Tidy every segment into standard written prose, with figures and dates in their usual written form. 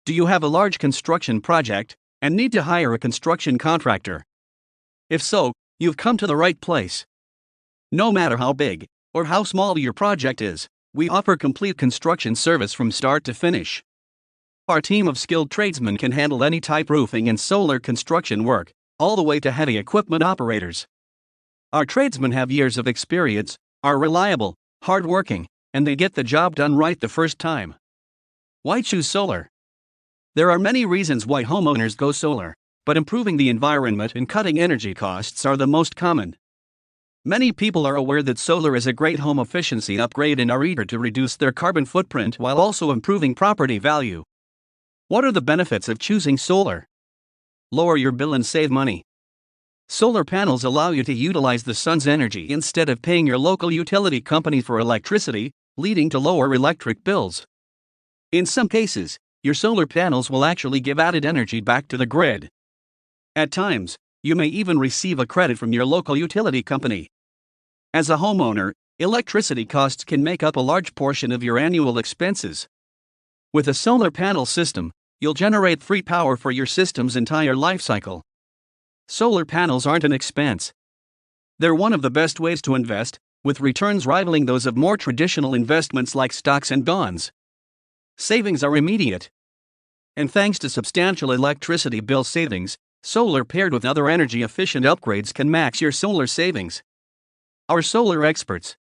Do you have a large construction project and need to hire a construction contractor? If so, you've come to the right place. No matter how big or how small your project is, we offer complete construction service from start to finish. Our team of skilled tradesmen can handle any type roofing and solar construction work, all the way to heavy equipment operators. Our tradesmen have years of experience, are reliable, hardworking, and they get the job done right the first time. Why choose solar? There are many reasons why homeowners go solar, but improving the environment and cutting energy costs are the most common. Many people are aware that solar is a great home efficiency upgrade and are eager to reduce their carbon footprint while also improving property value. What are the benefits of choosing solar? Lower your bill and save money. Solar panels allow you to utilize the sun's energy instead of paying your local utility company for electricity, leading to lower electric bills. In some cases, your solar panels will actually give added energy back to the grid. At times, you may even receive a credit from your local utility company. As a homeowner, electricity costs can make up a large portion of your annual expenses. With a solar panel system, you'll generate free power for your system's entire life cycle. Solar panels aren't an expense. They're one of the best ways to invest, with returns rivaling those of more traditional investments like stocks and bonds. Savings are immediate. And thanks to substantial electricity bill savings, solar paired with other energy-efficient upgrades can max your solar savings. Our solar experts.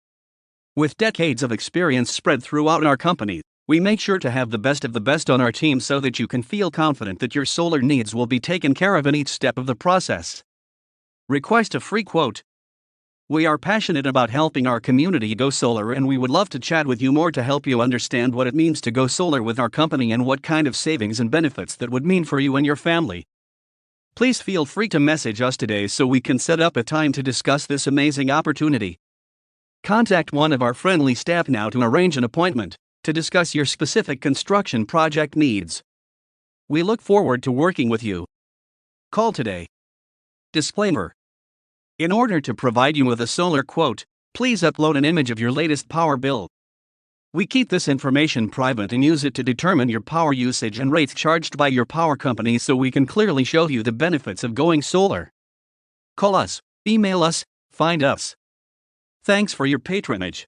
With decades of experience spread throughout our company, we make sure to have the best of the best on our team so that you can feel confident that your solar needs will be taken care of in each step of the process. Request a free quote. We are passionate about helping our community go solar, and we would love to chat with you more to help you understand what it means to go solar with our company and what kind of savings and benefits that would mean for you and your family. Please feel free to message us today so we can set up a time to discuss this amazing opportunity. Contact one of our friendly staff now to arrange an appointment to discuss your specific construction project needs. We look forward to working with you. Call today. Disclaimer. In order to provide you with a solar quote, please upload an image of your latest power bill. We keep this information private and use it to determine your power usage and rates charged by your power company so we can clearly show you the benefits of going solar. Call us, email us, find us. Thanks for your patronage.